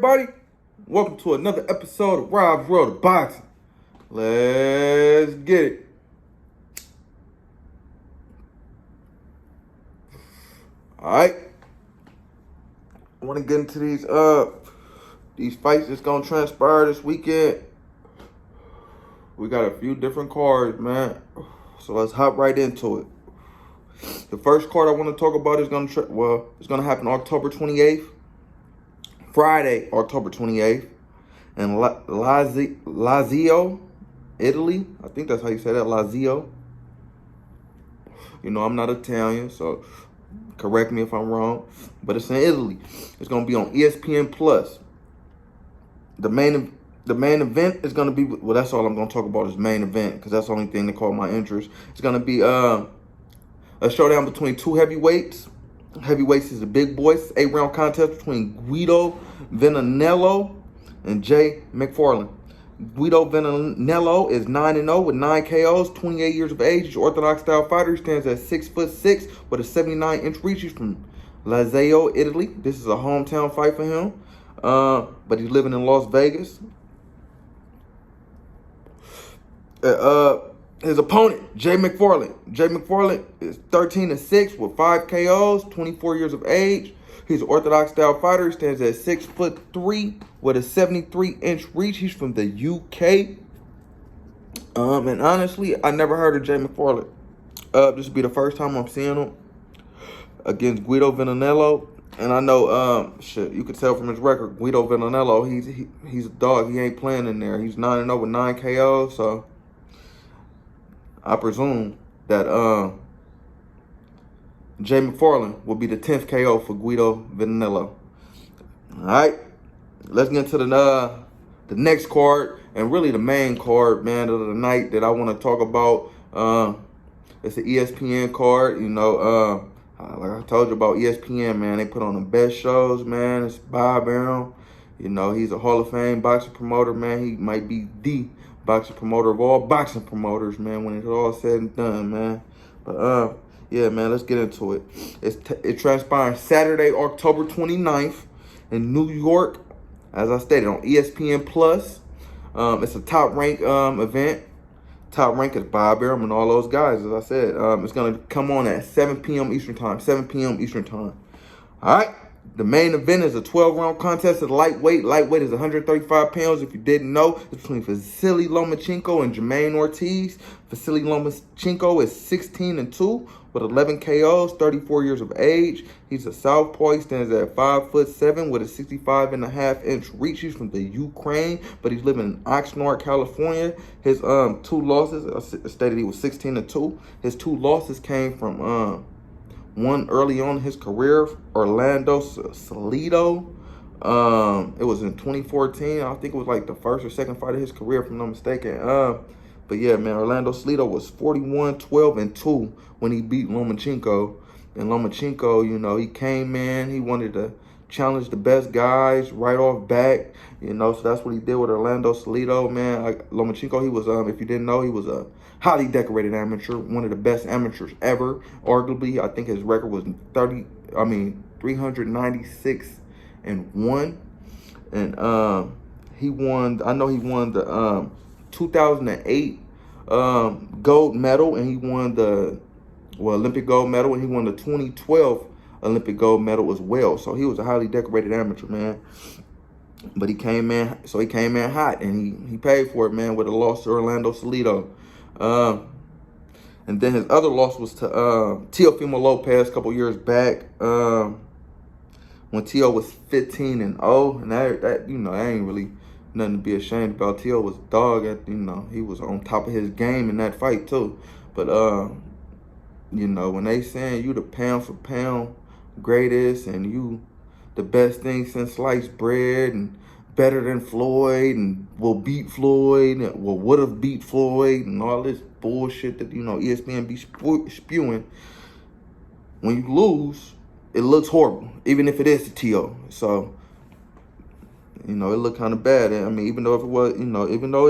everybody? Welcome to another episode of Rob's World of Boxing. Let's get it. Alright. I want to get into these fights that's going to transpire this weekend. We got a few different cards, man. So let's hop right into it. The first card I want to talk about is going to happen October 28th. Friday, October 28th. In Lazio, Italy. I think that's how you say that, Lazio. You know, I'm not Italian, so correct me if I'm wrong. But it's in Italy. It's going to be on ESPN Plus. The main event is going to be, well, that's all I'm going to talk about is main event, because that's the only thing that caught my interest. It's going to be a showdown between two heavyweights. Heavyweights is the big boys. 8-round contest between Guido Venanello and Jay McFarland. Guido Venanello is 9-0 with 9 KOs, 28 years of age. He's an Orthodox style fighter. He stands at 6'6" with a 79-inch reach. He's from Lazio, Italy. This is a hometown fight for him. But he's living in Las Vegas. His opponent, Jay McFarland. Jay McFarland is 13-6 with 5 KOs, 24 years of age. He's an Orthodox style fighter. He stands at 6'3" with a 73-inch reach. He's from the UK. And honestly, I never heard of Jay McFarland. This will be the first time I'm seeing him against Guido Venanello. And I know, you could tell from his record, Guido Venanello, he's a dog. He ain't playing in there. He's 9-0 with 9 KOs, so I presume that Jay McFarland will be the 10th KO for Guido Venanello. All right, let's get into the next card, and really the main card, man, of the night that I want to talk about. It's an ESPN card. You know, like I told you about ESPN, man, they put on the best shows, man. It's Bob Arum. You know, he's a Hall of Fame boxing promoter, man. He might be the boxing promoter of all boxing promoters, man, when it's all said and done, man. But, yeah, man, let's get into it. It transpires Saturday, October 29th in New York, as I stated, on ESPN Plus. It's a top-ranked event. Top rank is Bob Arum and all those guys, as I said. It's going to come on at 7 p.m. Eastern Time. 7 p.m. Eastern Time. All right. The main event is a 12-round contest at lightweight. Lightweight is 135 pounds. If you didn't know, it's between Vasily Lomachenko and Jermaine Ortiz. Vasily Lomachenko is 16-2 with 11 KOs, 34 years of age. He's a southpaw. He stands at 5'7" with a 65.5-inch reach. He's from the Ukraine, but he's living in Oxnard, California. His two losses, I stated he was 16-2. His two losses came from one early on in his career, Orlando Salido. It was in 2014. I think it was like the first or second fight of his career, if I'm not mistaken. But yeah, man, Orlando Salido was 41-12-2 when he beat Lomachenko. And Lomachenko, you know, he came in, he wanted to challenge the best guys right off back, you know, so that's what he did with Orlando Salido, man. Lomachenko, he was, if you didn't know, he was a highly decorated amateur, one of the best amateurs ever, arguably. I think his record was 396-1, and he won. I know he won the 2008 gold medal, and he won the Olympic gold medal, and he won the 2012 Olympic gold medal as well. So he was a highly decorated amateur, man. But he came in, hot, and he paid for it, man, with a loss to Orlando Salido. And then his other loss was to Teofimo Lopez a couple years back, when Teo was 15-0, and that you know, that ain't really nothing to be ashamed about. Teo was dog at, you know, he was on top of his game in that fight too. But you know, when they saying you the pound for pound greatest and you the best thing since sliced bread and better than Floyd and will beat Floyd and would have beat Floyd and all this bullshit that, you know, ESPN be spewing, when you lose, it looks horrible, even if it is to T.O. So, you know, it looked kind of bad. I mean, even though it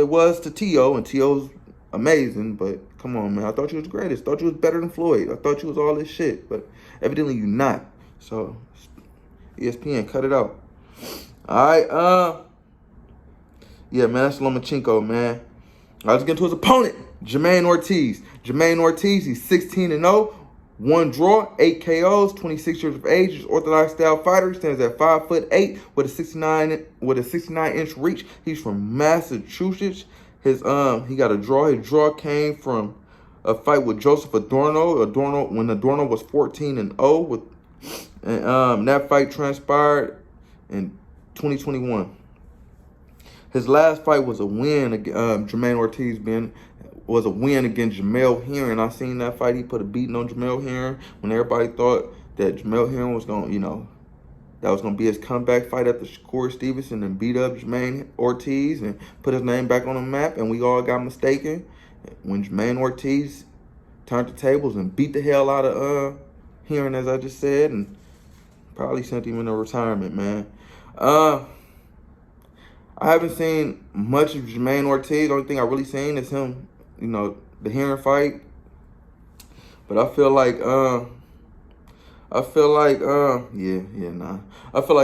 was to T.O. and T.O.'s amazing, but come on, man. I thought you was the greatest. I thought you was better than Floyd. I thought you was all this shit, but evidently you're not. So, ESPN, cut it out. All right, yeah, man, that's Lomachenko, man. Let's get to his opponent, Jermaine Ortiz. Jermaine Ortiz, he's 16-0, 1 draw, 8 KOs, 26 years of age. He's orthodox style fighter. He stands at 5'8" with a 69-inch reach. He's from Massachusetts. His he got a draw. His draw came from a fight with Joseph Adorno. When Adorno was 14-0 and that fight transpired in 2021. His last fight was a win. Jermaine Ortiz was a win against Jamel Herring. I seen that fight. He put a beating on Jamel Herring when everybody thought that Jamel Herring was going to, that was going to be his comeback fight after Shakur Stevenson and beat up Jermaine Ortiz and put his name back on the map. And we all got mistaken when Jermaine Ortiz turned the tables and beat the hell out of Herring, as I just said, and probably sent him into retirement, man. I haven't seen much of Jermaine Ortiz. The only thing I really seen is him, the Herring fight. But I feel like, nah. I feel like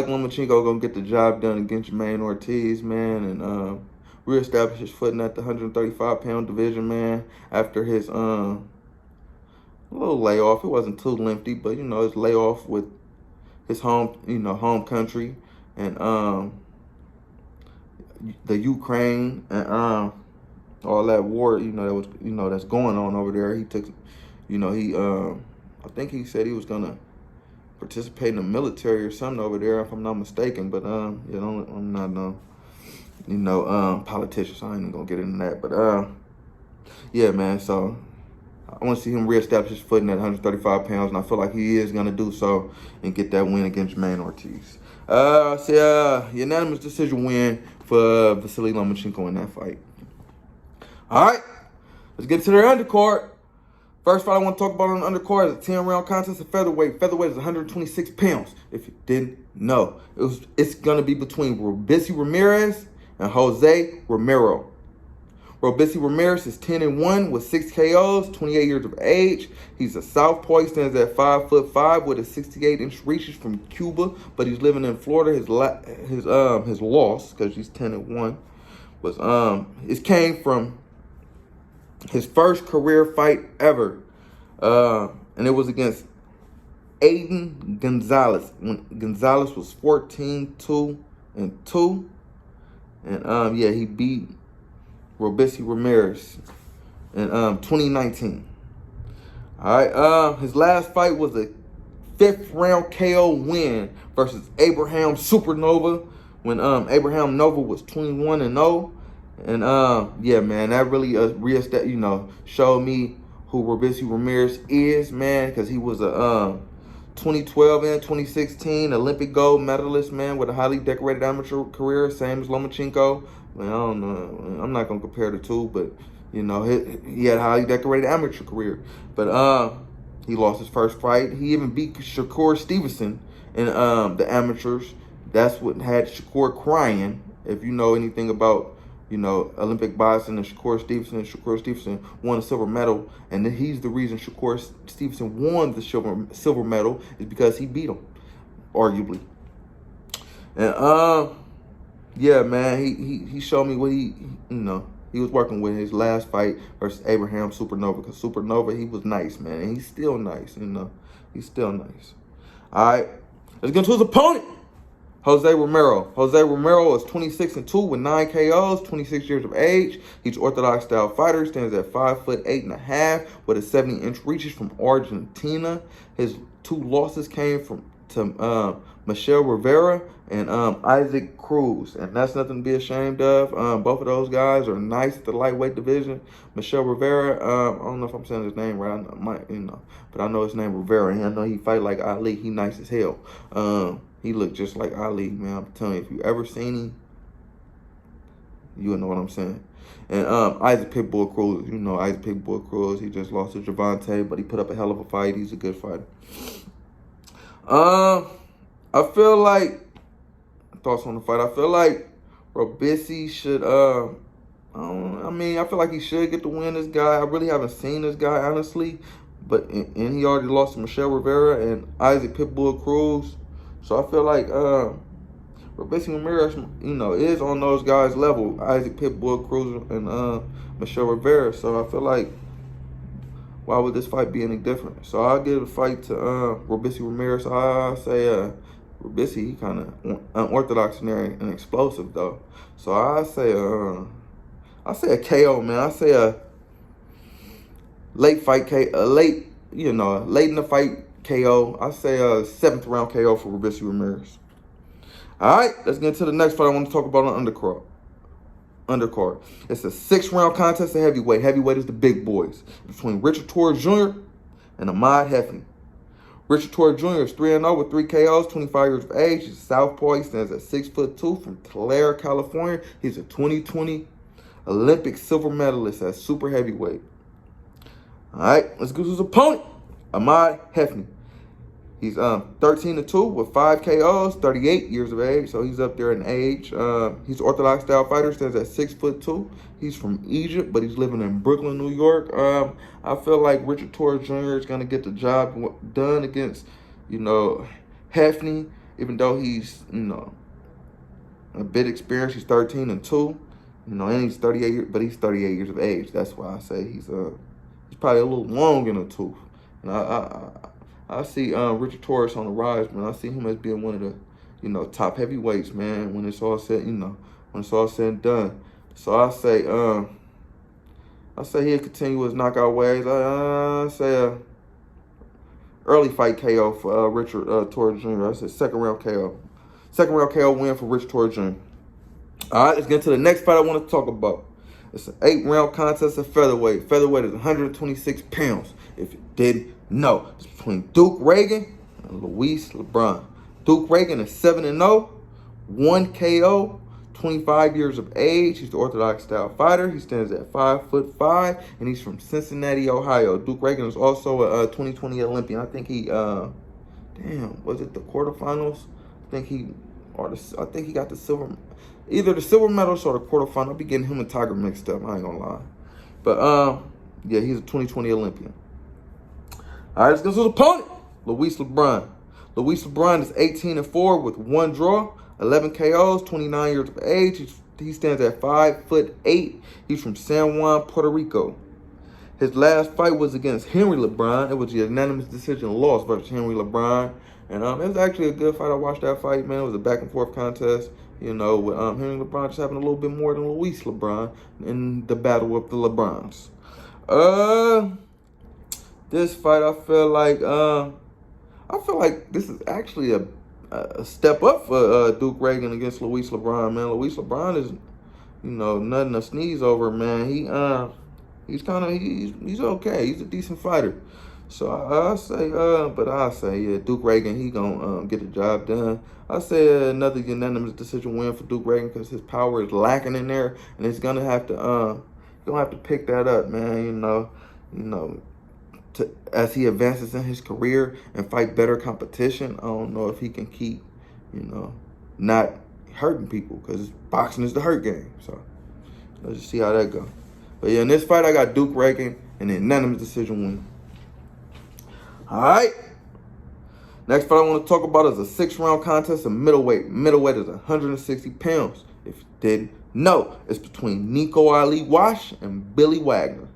Lomachenko gonna get the job done against Jermaine Ortiz, man, and reestablish his footing at the 135-pound division, man, after his little layoff. It wasn't too lengthy, but his layoff with his home country and the Ukraine and all that war, that was that's going on over there. He took, I think he said he was gonna participate in the military or something over there, if I'm not mistaken. But I'm not politician, so I ain't even gonna get into that. But yeah, man. So I want to see him reestablish his footing at 135 pounds, and I feel like he is gonna do so and get that win against Jermaine Ortiz. Unanimous decision win for Vasily Lomachenko in that fight. All right, let's get to the undercard. First fight I want to talk about on the undercard is a 10-round contest of featherweight. Featherweight is 126 pounds. If you didn't know, it's gonna be between Robeisy Ramirez and Jose Romero. Robeisy Ramirez is 10-1 with 6 KOs, 28 years of age. He's a southpaw. He stands at 5'5" with a 68-inch reach. He's from Cuba, but he's living in Florida. His loss, because he's 10-1, was it came from his first career fight ever, and it was against Aiden Gonzalez when Gonzalez was 14-2-2, and he beat Robeisy Ramirez in 2019. All right, his last fight was a 5th-round KO win versus Abraham Supernova when Abraham Nova was 21-0. And yeah, man, that really showed me who Robeisy Ramirez is, man, because he was a 2012 and 2016 Olympic gold medalist, man, with a highly decorated amateur career, same as Lomachenko. I don't know. I'm not gonna compare the two, but he had a highly decorated amateur career. But he lost his first fight. He even beat Shakur Stevenson in the amateurs. That's what had Shakur crying. If you know anything about Olympic boxing and Shakur Stevenson won a silver medal, and he's the reason Shakur Stevenson won the silver medal is because he beat him, arguably. And yeah, man, he showed me what he was working with in his last fight versus Abraham Supernova, because Supernova, he was nice, man, and he's still nice, he's still nice. All right, let's get to his opponent. Jose Romero. Jose Romero is 26-2 with 9 KOs, 26 years of age. He's orthodox style fighter, stands at 5'8.5" with a 70-inch reach. He's from Argentina. His 2 losses came to Michelle Rivera and Isaac Cruz, and that's nothing to be ashamed of. Both of those guys are nice at the lightweight division. Michelle Rivera, I don't know if I'm saying his name right, but I know his name Rivera, and I know he fight like Ali. He nice as hell. He looked just like Ali, man. I'm telling you, if you ever seen him, you'll know what I'm saying. And Isaac Pitbull Cruz, Isaac Pitbull Cruz, he just lost to Javante, but he put up a hell of a fight. He's a good fighter. I feel like, thoughts on the fight, I feel like Robeisy should, I feel like he should get the win, this guy. I really haven't seen this guy, honestly, but, and he already lost to Michelle Rivera and Isaac Pitbull Cruz. So I feel like Robeisy Ramirez, is on those guys' level. Isaac Pitbull Cruz and Michelle Rivera. So I feel like, why would this fight be any different? So I'll give the fight to Robeisy Ramirez. I say Robeisy, he kind of unorthodox and explosive though. So I say a KO, man. I say a late fight late in the fight KO. I say a 7th round KO for Robeisy Ramirez. All right, let's get into the next fight I want to talk about on undercard. It's a 6-round contest of heavyweight. Heavyweight is the big boys. Between Richard Torres Jr. and Ahmad Hefny. Richard Torres Jr. is 3-0 with 3 KOs, 25 years of age. He's a southpaw. He stands at 6'2" from Tulare, California. He's a 2020 Olympic silver medalist at super heavyweight. All right, let's go to his opponent, Ahmad Hefny. He's 13-2 with 5 KOs, 38 years of age, so he's up there in age. He's an orthodox style fighter, stands at 6'2". He's from Egypt, but he's living in Brooklyn, New York. I feel like Richard Torres Jr. is gonna get the job done against, Hefny, even though he's, a bit experienced. He's 13-2, and he's 38, but he's 38 years of age. That's why I say he's probably a little long in the tooth. And I see Richard Torres on the rise, man. I see him as being one of the, top heavyweights, man. When it's all said, when it's all said and done. So I say he'll continue his knockout ways. I say a early fight KO for Richard Torres Jr. I say 2nd round KO. 2nd round KO win for Richard Torres Jr. All right, let's get into the next fight I want to talk about. It's an 8-round contest of featherweight. Featherweight is 126 pounds. If you didn't know, it's between Duke Reagan and Luis LeBron. Duke Reagan is 7-0, 1 KO, 25 years of age. He's the orthodox style fighter. He stands at 5'5", and he's from Cincinnati, Ohio. Duke Reagan is also a 2020 Olympian. I think he, was it the quarterfinals? I think he got the silver. Either the silver medals or the quarterfinal. I'll be getting him and Tiger mixed up. I ain't gonna lie. But, yeah, he's a 2020 Olympian. All right, let's go to his opponent, Luis LeBron. Luis LeBron is 18-4 with 1 draw, 11 KOs, 29 years of age. He stands at 5'8". He's from San Juan, Puerto Rico. His last fight was against Henry LeBron. It was a unanimous decision loss versus Henry LeBron. And it was actually a good fight. I watched that fight, man. It was a back-and-forth contest. With Henry LeBron just having a little bit more than Luis LeBron in the battle of the LeBrons. This fight, I feel like this is actually a step up for Duke Reagan against Luis LeBron, man. Luis LeBron is, nothing to sneeze over, man. He's okay. He's a decent fighter. So I say, yeah, Duke Reagan, he gonna get the job done. I say another unanimous decision win for Duke Reagan because his power is lacking in there, and he's gonna have to pick that up, man. As he advances in his career and fight better competition. I don't know if he can keep, not hurting people, because boxing is the hurt game. So let's just see how that goes. But yeah, in this fight, I got Duke Reagan and an unanimous decision win. All right. Next fight I want to talk about is a 6-round contest of middleweight. Middleweight is 160 pounds. If you didn't know, it's between Nico Ali Wash and Billy Wagner.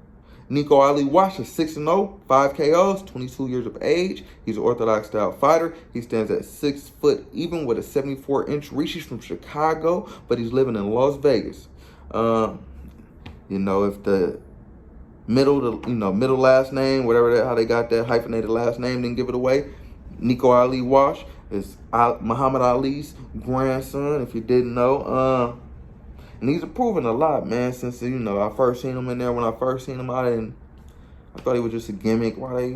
Nico Ali Wash is 6-0, 5 KOs, 22 years of age. He's an orthodox style fighter. He stands at 6 foot even with a 74-inch reach. He's from Chicago, but he's living in Las Vegas. If the middle last name, how they got that hyphenated last name, didn't give it away. Nico Ali Wash is Muhammad Ali's grandson, if you didn't know. And he's improving a lot, man, since, I first seen him in there. When I first seen him, I thought he was just a gimmick. Why,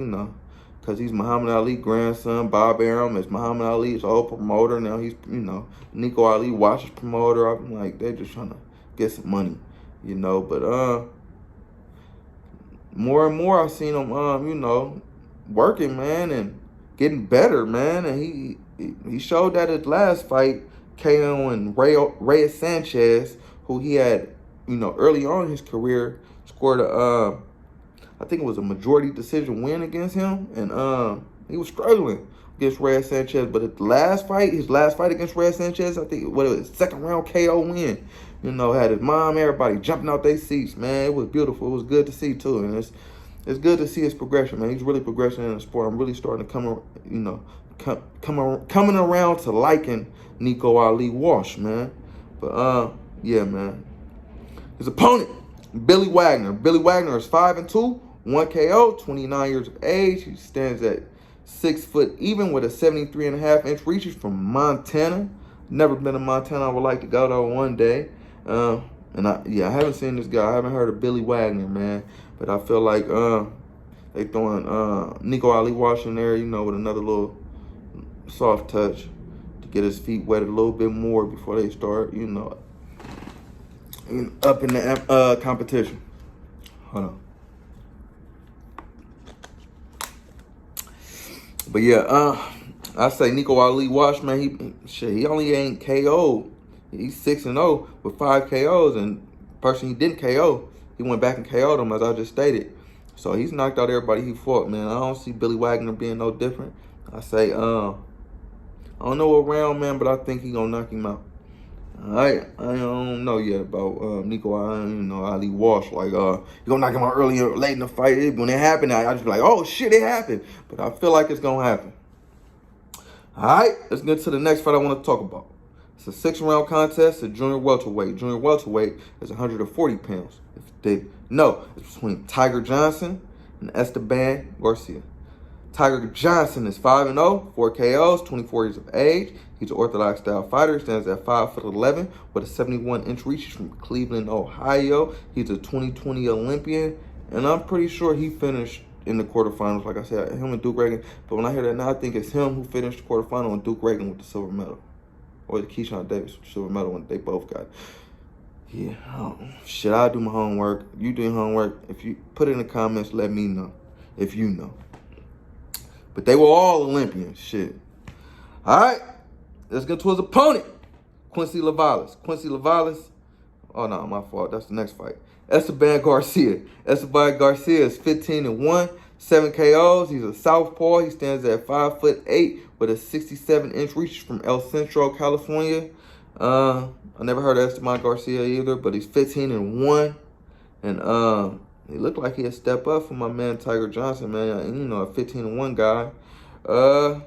because he's Muhammad Ali's grandson. Bob Arum is Muhammad Ali's old promoter. Now he's, Nico Ali Wash's promoter. I'm like, they're just trying to get some money, But more and more I've seen him, working, man, and getting better, man. And he showed that his last fight, KOing Reyes Sanchez, who he had, early on in his career, scored I think it was a majority decision win against him. And he was struggling against Red Sanchez, but at his last fight against Red Sanchez, I think what it was, second round KO win. You know, had his mom, everybody jumping out their seats, man. It was beautiful. It was good to see too, and it's good to see his progression, man. He's really progressing in the sport. I'm really starting to coming around to liking Nico Ali Walsh, man. But yeah, man. His opponent, Billy Wagner. Billy Wagner is 5-2, 1 KO, 29 years of age. He stands at 6 foot even with a 73.5-inch reach. He's from Montana. Never been to Montana. I would like to go there one day. And I haven't seen this guy. I haven't heard of Billy Wagner, man. But I feel like they throwing Nico Ali Walsh in there, you know, with another little soft touch to get his feet wet a little bit more before they start, you know, up in the competition. Hold on. But yeah, I say Nico Ali Walsh, man, he only ain't KO'd. He's 6-0 with 5 KOs, and the person he didn't KO, he went back and KO'd him, as I just stated. So he's knocked out everybody he fought, man. I don't see Billy Wagner being no different. I say, I don't know what round, man, but I think he gonna knock him out. I don't know yet about Nico Ali Walsh. Like, he gonna knock him out early or late in the fight. When it happened, I just be like, oh shit, it happened. But I feel like it's gonna happen. All right, let's get to the next fight I want to talk about. It's a 6-round contest at junior welterweight. Junior welterweight is 140 pounds. If they know, it's between Tiger Johnson and Esteban Garcia. Tiger Johnson is 5-0, 4 KOs, 24 years of age. He's an orthodox style fighter. He stands at 5'11" with a 71-inch reach. He's from Cleveland, Ohio. He's a 2020 Olympian, and I'm pretty sure he finished in the quarterfinals. Like I said, him and Duke Reagan. But when I hear that now, I think it's him who finished the quarterfinal and Duke Reagan with the silver medal. Or the Keyshawn Davis with the silver medal when they both got it. Yeah, shit, I'll do my homework. You do your homework. If you put it in the comments, let me know if you know. But they were all Olympians, shit. All right, let's get to his opponent, Quincy Lavalas. Quincy Lavalas, oh no, my fault. That's the next fight. Esteban Garcia. Esteban Garcia is 15-1, 7 KOs. He's a southpaw. He stands at 5'8" with a 67-inch reach from El Centro, California. I never heard of Esteban Garcia either, but he's 15-1, and he looked like he'd step up for my man Tiger Johnson, man. You know, a 15-1 guy. But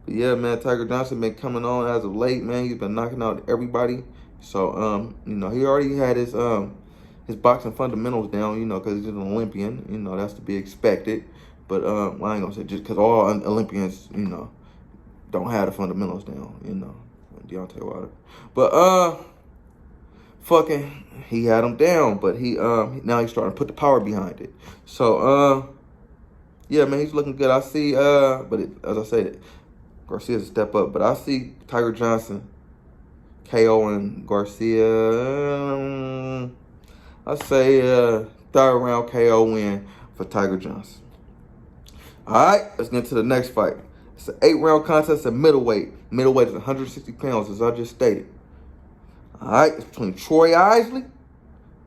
yeah, man, Tiger Johnson been coming on as of late, man. He's been knocking out everybody. So you know, he already had his boxing fundamentals down, you know, because he's an Olympian. You know, that's to be expected. But I ain't gonna say just because all Olympians, you know, don't have the fundamentals down, you know. Deontay Wilder. But fucking he had him down, but he now he's starting to put the power behind it. So yeah, man, he's looking good. I see but as I said, Garcia's a step up, but I see Tiger Johnson KOing Garcia. I say third round KO win for Tiger Johnson. All right, let's get to the next fight. It's an 8-round contest at middleweight. Middleweight is 160 pounds, as I just stated. All right, it's between Troy Isley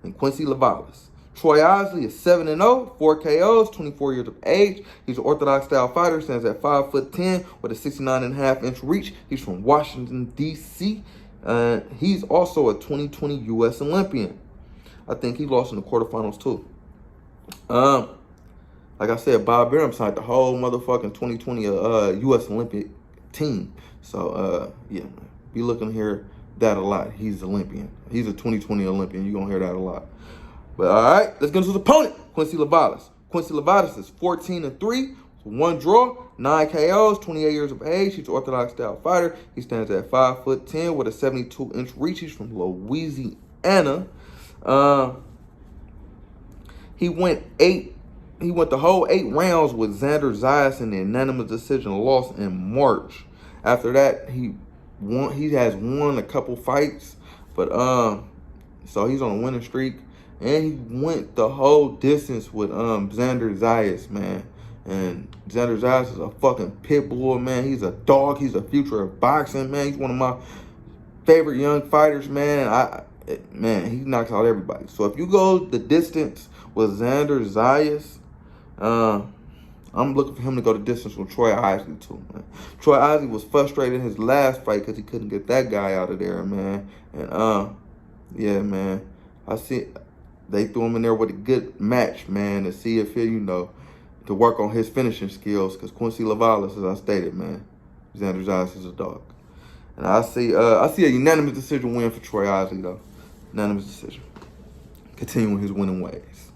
and Quincy Lavalas. Troy Isley is 7-0, 4 KOs, 24 years of age. He's an orthodox style fighter, stands at 5'10" with a 69.5-inch reach. He's from Washington, D.C. He's also a 2020 U.S. Olympian. I think he lost in the quarterfinals too. Like I said, Bob Arum signed the whole motherfucking 2020 U.S. Olympic team. So, yeah, be looking to hear that a lot. He's Olympian. He's a 2020 Olympian. You're going to hear that a lot. But, all right, let's get to his opponent, Quincy Lavalas. Quincy Lavalas is 14-3, 1 draw, 9 KOs, 28 years of age. He's an orthodox style fighter. He stands at 5'10" with a 72-inch reach. He's from Louisiana. He went the whole 8 rounds with Xander Zayas in the unanimous decision loss in March. After that, he has won a couple fights, but so he's on a winning streak, and he went the whole distance with Xander Zayas, man. And Xander Zayas is a fucking pit bull, man. He's a dog. He's the future of boxing, man. He's one of my favorite young fighters, man. Man, he knocks out everybody. So if you go the distance with Xander Zayas, I'm looking for him to go the distance with Troy Isley too, man. Troy Isley was frustrated in his last fight because he couldn't get that guy out of there, man. And yeah, man. I see they threw him in there with a good match, man, to see if he, to work on his finishing skills. Because Quincy Lavalas, as I stated, man, Xander Zayas is a dog. And I see a unanimous decision win for Troy Isley though. Unanimous decision. Continuing his winning ways.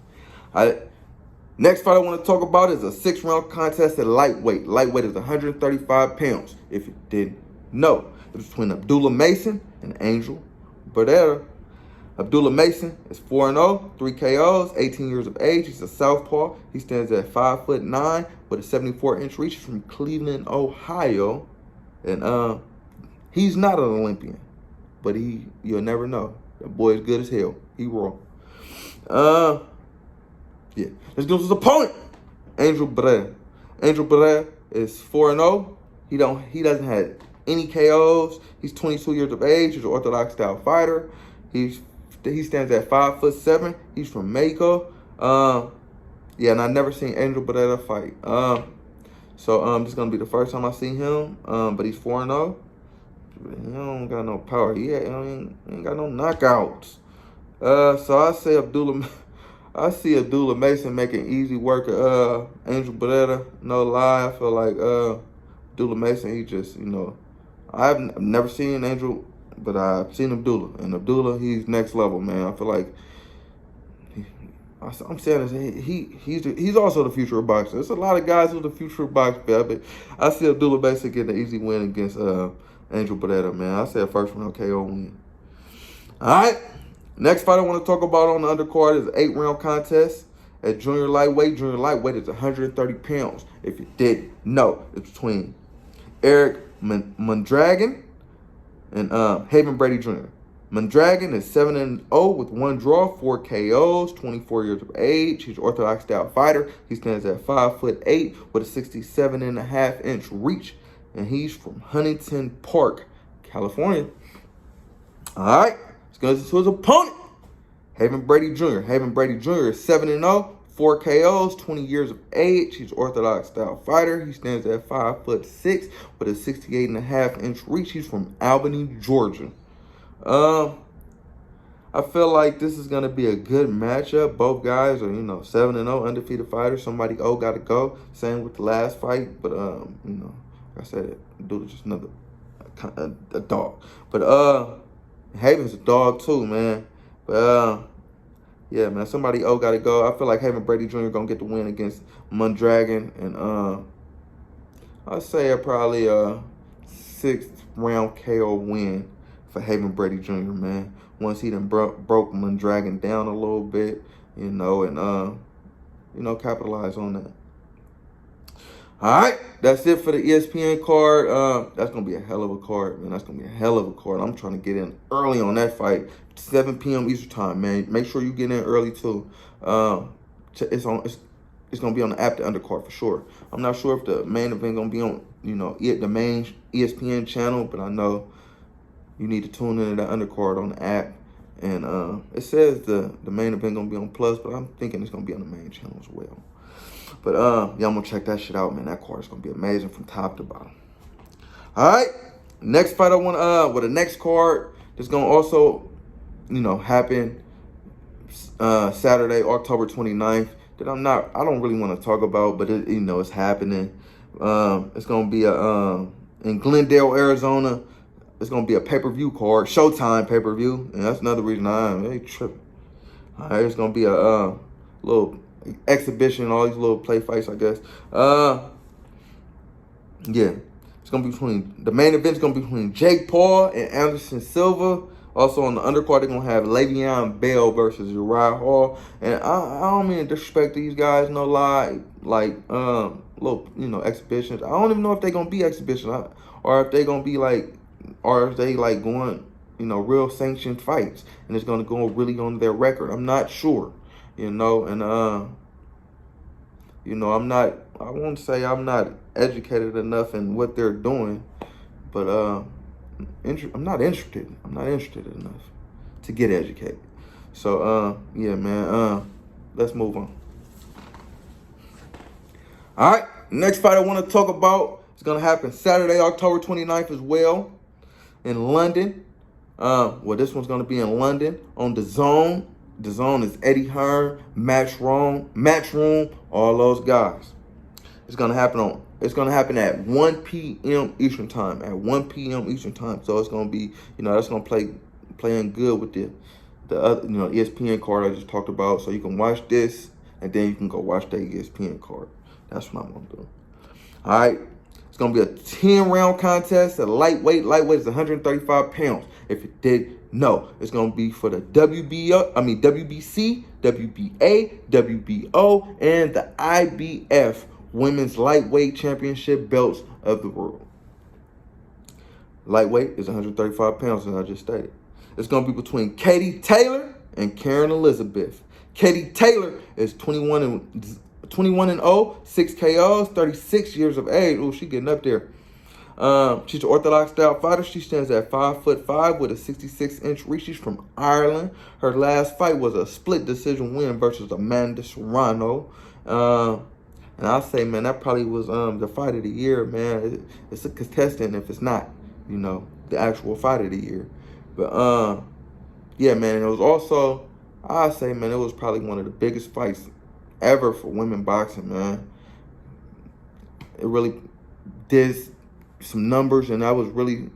Next fight I want to talk about is a 6-round contest at lightweight. Lightweight is 135 pounds, if you didn't know. It's between Abdullah Mason and Angel Barrera. Abdullah Mason is 4-0, 3 KOs, 18 years of age. He's a southpaw. He stands at 5'9" with a 74-inch reach. He's from Cleveland, Ohio. And he's not an Olympian, but you'll never know. That boy is good as hell. He raw. Yeah. Let's go to his opponent, Angel Barrera. Angel Barrera is 4-0. He doesn't have any KOs. He's 22 years of age. He's an orthodox style fighter. He stands at 5'7". He's from Mexico. Yeah, and I've never seen Angel Barrera fight. So this is gonna be the first time I see him. But he's 4-0. He don't got no power. He ain't got no knockouts. So I see Abdullah Mason making easy work of Angel Barrera. No lie, I feel like Abdullah Mason, he just, I've never seen Angel, but I've seen Abdullah. And Abdullah, he's next level, man. I feel like, I'm saying this, he's also the future of boxing. There's a lot of guys who are the future of boxing, but I see Abdullah Mason getting an easy win against Angel Barrera, man. I say a first round KO win. All right. Next fight I want to talk about on the undercard is an 8-round contest at junior lightweight. Junior lightweight is 130 pounds. If you didn't know, it's between Eric Mondragon and Haven Brady Jr. Mondragon is 7-0 with 1 draw, 4 KOs, 24 years of age. He's an orthodox style fighter. He stands at 5'8" with a 67.5-inch reach, and he's from Huntington Park, California. All right. Let's go to his opponent, Haven Brady Jr. Haven Brady Jr. is 7-0, 4 KOs, 20 years of age. He's an orthodox style fighter. He stands at 5'6" with a 68.5-inch reach. He's from Albany, Georgia. I feel like this is gonna be a good matchup. Both guys are, 7-0, undefeated fighters. Somebody gotta go. Same with the last fight, but like I said, dude is just another a dog. But Haven's a dog too, man. But yeah, man, somebody gotta go. I feel like Haven Brady Jr. gonna get the win against Mondragon, and I'd say probably a 6th round KO win for Haven Brady Jr., man. Once he done broke Mondragon down a little bit, and capitalize on that. All right, that's it for the ESPN card. That's going to be a hell of a card, man. That's going to be a hell of a card. I'm trying to get in early on that fight, 7 p.m. Eastern time, man. Make sure you get in early, too. It's going to be on the app, the undercard, for sure. I'm not sure if the main event going to be on, the main ESPN channel, but I know you need to tune into the undercard on the app. And it says the main event going to be on Plus, but I'm thinking it's going to be on the main channel as well. But yeah, I'm gonna check that shit out, man. That card is gonna be amazing from top to bottom. All right, next fight I want the next card that's gonna also, happen Saturday, October 29th. That I don't really want to talk about, but it's happening. It's gonna be in Glendale, Arizona. It's gonna be a pay-per-view card, Showtime pay-per-view, and that's another reason I'm really tripping. All right, it's gonna be a little exhibition, all these little play fights, I guess. Yeah, it's gonna be the main event's gonna be between Jake Paul and Anderson Silva. Also on the undercard, they're gonna have Le'Veon Bell versus Uriah Hall. And I don't mean to disrespect these guys, no lie, like little exhibitions. I don't even know if they're gonna be exhibitions, or if they're gonna be or if they going real sanctioned fights, and it's gonna go really on their record. I'm not sure. And I won't say I'm not educated enough in what they're doing, but I'm not interested enough to get educated. So yeah, man, let's move on. All right, next fight I want to talk about is going to happen Saturday, October 29th as well in London. Well, this one's going to be in London on DAZN. DAZN is Eddie Hearn, Matchroom, all those guys. It's going to happen at 1 p.m. Eastern time. At 1 p.m. Eastern time. So it's going to be, that's going to play in good with the other, ESPN card I just talked about. So you can watch this and then you can go watch the ESPN card. That's what I'm going to do. All right. It's going to be a 10-round contest at lightweight. Lightweight is 135 pounds. If you did know, it's going to be for the WBC, WBA, WBO, and the IBF Women's Lightweight Championship belts of the world. Lightweight is 135 pounds, as I just stated. It's going to be between Katie Taylor and Karen Elizabeth. Katie Taylor is 21-0, 6 KOs, 36 years of age. Oh, she getting up there. She's an orthodox style fighter. She stands at 5'5" with a 66-inch reach. She's from Ireland. Her last fight was a split decision win versus Amanda Serrano. And I'll say, man, that probably was the fight of the year, man. It's a contestant if it's not, the actual fight of the year. But yeah, man, and it was also, I'll say, man, it was probably one of the biggest fights ever for women boxing, man. It really did some numbers, and that was really,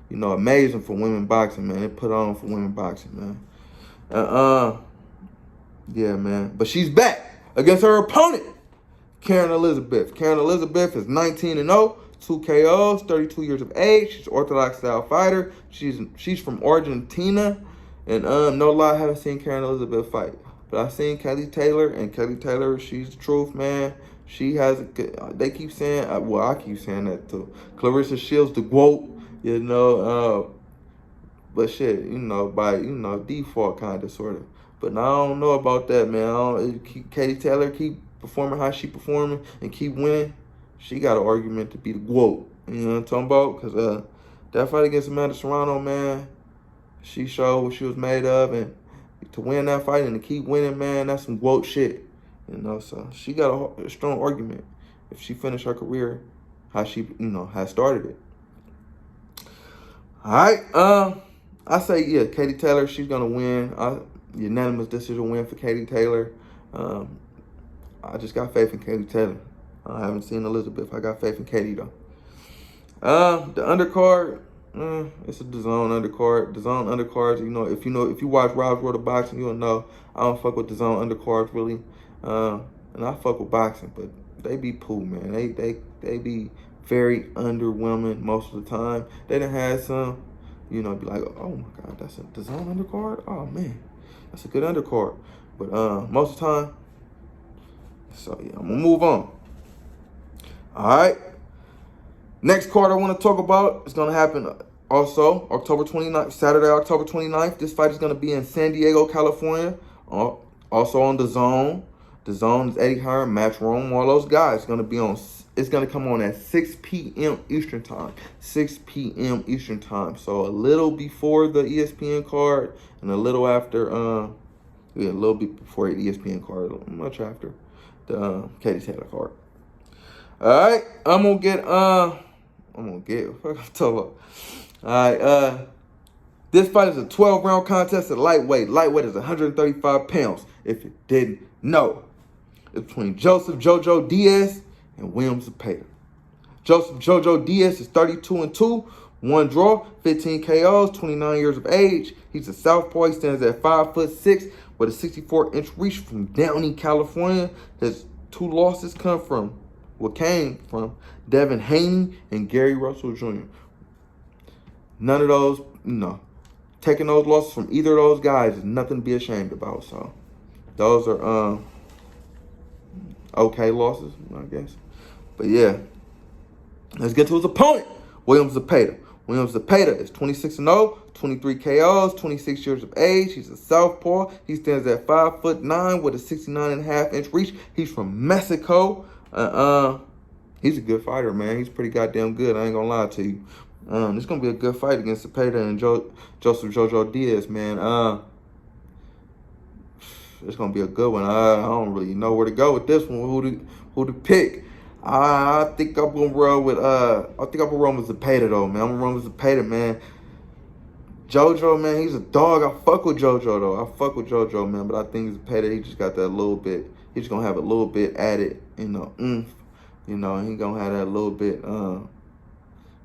amazing for women boxing, man. It put on for women boxing, man. Yeah, man. But she's back against her opponent, Karen Elizabeth. Karen Elizabeth is 19-0, 2 KOs, 32 years of age. She's an orthodox style fighter. She's from Argentina, and no lie, I haven't seen Karen Elizabeth fight. But I've seen Kelly Taylor, and Kelly Taylor, she's the truth, man. She has, they keep saying, well, I keep saying that too. Clarissa Shields, the Gwoat, but shit, by, default kind of, sort of. But I don't know about that, man. Katie Taylor keep performing how she performing and keep winning. She got an argument to be the Gwoat. You know what I'm talking about? Because that fight against Amanda Serrano, man, she showed what she was made of, and to win that fight and to keep winning, man, that's some Gwoat shit. So she got a strong argument if she finished her career how she, has started it. All right, I say, yeah, Katie Taylor, she's going to win. Unanimous decision win for Katie Taylor. I just got faith in Katie Taylor. I haven't seen Elizabeth. I got faith in Katie, though. The undercard, it's a DAZN undercard. DAZN undercards, if you watch Rob's World of Boxing, you'll know I don't fuck with DAZN undercards, really. And I fuck with boxing, but they be poo, man. They be very underwhelming most of the time. They done had some, be like, oh my God, that's a DAZN undercard? Oh man, that's a good undercard. But most of the time, so yeah, I'm gonna move on. All right. Next card I want to talk about is gonna happen also October 29th, Saturday, October 29th. This fight is gonna be in San Diego, California. Also on DAZN. DAZN is Eddie Hearn, Matchroom, all those guys. It's gonna come on at 6 p.m. Eastern time. 6 p.m. Eastern time. So a little before the ESPN card and a little after, a little bit before the ESPN card, much after the Katie Taylor card. All right, I'm gonna get what I'm talking about. All right, this fight is a 12-round contest at lightweight. Lightweight is 135 pounds. If you didn't know, it's between Joseph Jojo Diaz and William Zepeda. Joseph Jojo Diaz is 32-2, 1 draw, 15 KOs, 29 years of age. He's a southpaw. He stands at 5'6" with a 64-inch reach from Downey, California. His 2 losses came from Devin Haney and Gary Russell Jr. None of those, taking those losses from either of those guys is nothing to be ashamed about. So those are okay losses, I guess. But yeah, let's get to his opponent, William Zepeda. William Zepeda is 26-0, 23 KOs, 26 years of age. He's a southpaw. He stands at 5'9" with a 69.5-inch reach. He's from Mexico. He's a good fighter, man. He's pretty goddamn good. I ain't gonna lie to you. It's gonna be a good fight against Zepeda and Joseph Jojo Diaz, man. It's gonna be a good one. I don't really know where to go with this one. Who to pick? I think I'm gonna run with Zepeda though, man. I'm gonna run with Zepeda, man. JoJo, man, he's a dog. I fuck with JoJo though. I fuck with JoJo, man. But I think Zepeda, he just got that little bit. He's just gonna have a little bit added, oomph. He gonna have that little bit.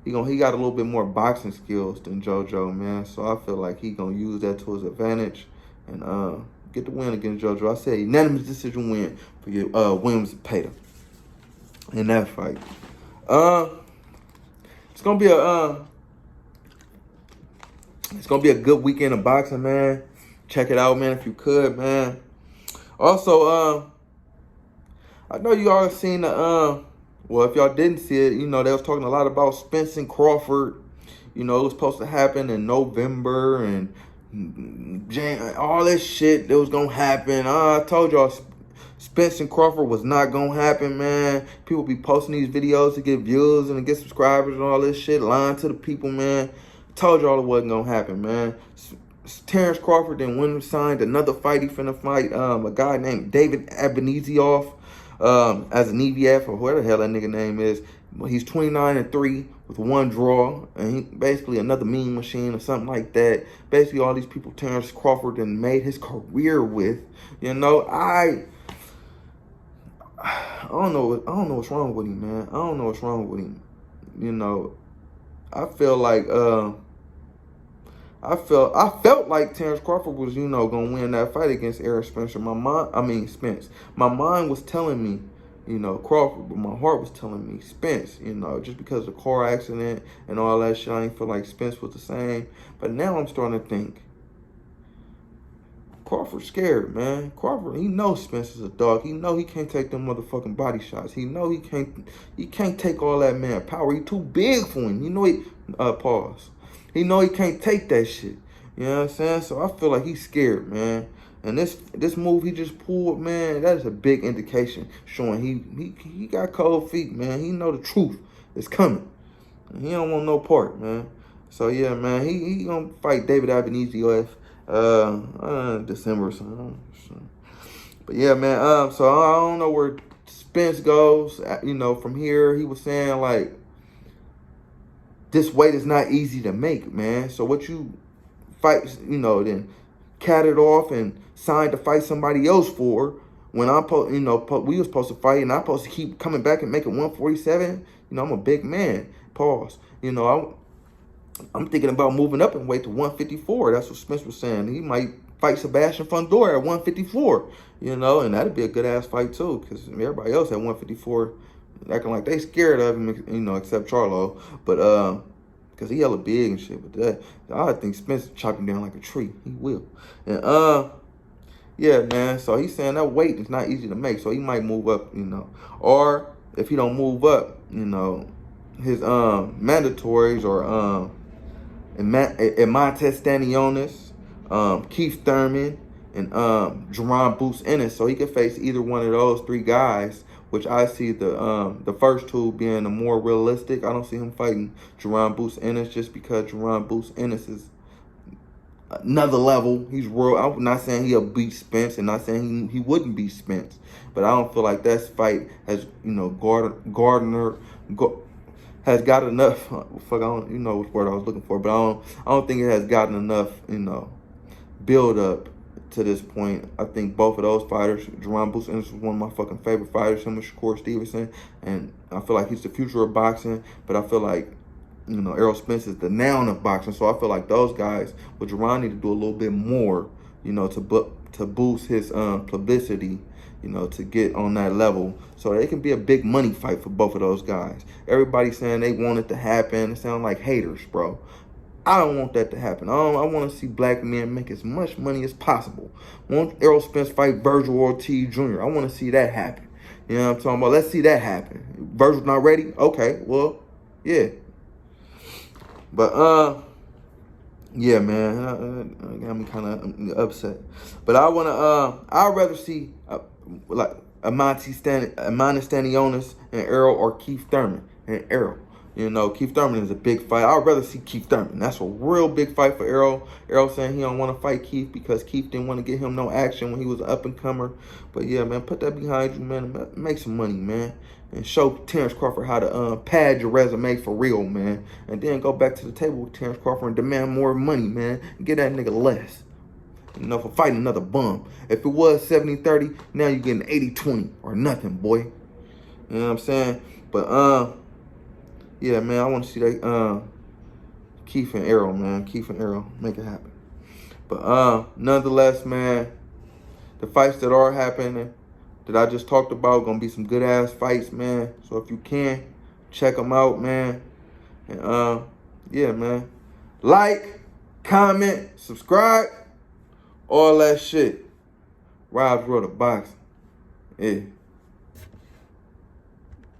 He got a little bit more boxing skills than JoJo, man. So I feel like he gonna use that to his advantage and get the win against JoJo. I say unanimous decision win for Williams Zepeda in that fight. It's gonna be a good weekend of boxing, man. Check it out, man, if you could, man. Also, I know you all seen the well, if y'all didn't see it, they was talking a lot about Spence and Crawford. It was supposed to happen in November and all this shit that was gonna happen. I told y'all Spence and Crawford was not gonna happen, man. People be posting these videos to get views and to get subscribers and all this shit, lying to the people, man. Told y'all it wasn't gonna happen, man. Terrence Crawford then went and signed another fight. He finna fight a guy named David Abanizioff as an EVF or whatever the hell that nigga name is. He's 29-3 with 1 draw, and he basically another mean machine or something like that. Basically, all these people Terrence Crawford and made his career with. I don't know what's wrong with him, man. I don't know what's wrong with him. I feel like I felt like Terrence Crawford was, gonna win that fight against Eric Spencer. Spence. My mind was telling me, Crawford, but my heart was telling me Spence, just because of the car accident and all that shit. I didn't feel like Spence was the same. But now I'm starting to think Crawford's scared, man. Crawford, he knows Spence is a dog. He know he can't take them motherfucking body shots. He know he can't take all that man power. He too big for him. Pause. He know he can't take that shit. You know what I'm saying? So I feel like he's scared, man. And this move he just pulled, man, that is a big indication showing he got cold feet, man. He know the truth is coming. He don't want no part, man. So yeah, man, he gonna fight David Abanizioff December or something. But yeah, man, so I don't know where Spence goes. From here, he was saying like this weight is not easy to make, man. So what you fight, then cat it off and sign to fight somebody else for when we was supposed to fight and I'm supposed to keep coming back and making 147. I'm a big man. Pause. I'm thinking about moving up and weight to 154. That's what Spence was saying. He might fight Sebastian Fundora at 154, and that'd be a good-ass fight, too, because everybody else at 154 acting like they scared of him, except Charlo. But, because he hella big and shit. But I think Spence chop him down like a tree. He will. And, yeah, man. So he's saying that weight is not easy to make. So he might move up, Or if he don't move up, his mandatories or Montez Stanionis, Keith Thurman, and Jerron Boots Ennis. So he could face either one of those 3 guys, which I see the first 2 being the more realistic. I don't see him fighting Jerron Boots Ennis just because Jerron Boots Ennis is another level. He's real. I'm not saying he'll beat Spence and not saying he wouldn't beat Spence, but I don't feel like that fight has, Gardner has got enough. Fuck, I don't, what word I was looking for, but I don't think it has gotten enough, build up to this point. I think both of those fighters, Jerron Boots Ennis was one of my fucking favorite fighters, him with Shakur Stevenson, and I feel like he's the future of boxing, but I feel like, Errol Spence is the noun of boxing, so I feel like those guys, with Jerron, need to do a little bit more, to boost his publicity, to get on that level, so it can be a big money fight for both of those guys. Everybody's saying they want it to happen. It sounds like haters, bro. I don't want that to happen. I want to see black men make as much money as possible. I want Errol Spence fight Virgil Ortiz Jr. I want to see that happen. You know what I'm talking about? Let's see that happen. Virgil's not ready? Okay, well, yeah. But, yeah, man, got me kind of upset. But I'd rather see, like, Amani Stanionis and Errol or Keith Thurman and Errol. You know, Keith Thurman is a big fight. I'd rather see Keith Thurman. That's a real big fight for Errol. Errol saying he don't want to fight Keith because Keith didn't want to get him no action when he was an up-and-comer. But, yeah, man, put that behind you, man. Make some money, man. And show Terrence Crawford how to pad your resume for real, man. And then go back to the table with Terrence Crawford and demand more money, man. And get that nigga less. You know, for fighting another bum. If it was 70-30, now you're getting 80-20 or nothing, boy. You know what I'm saying? But, yeah, man, I want to see that Keith and Errol, man. Keith and Errol, make it happen. But nonetheless, man, the fights that are happening that I just talked about gonna be some good ass fights, man. So if you can, check them out, man. And yeah, man, like, comment, subscribe, all that shit. Rob's World of Boxing. Yeah.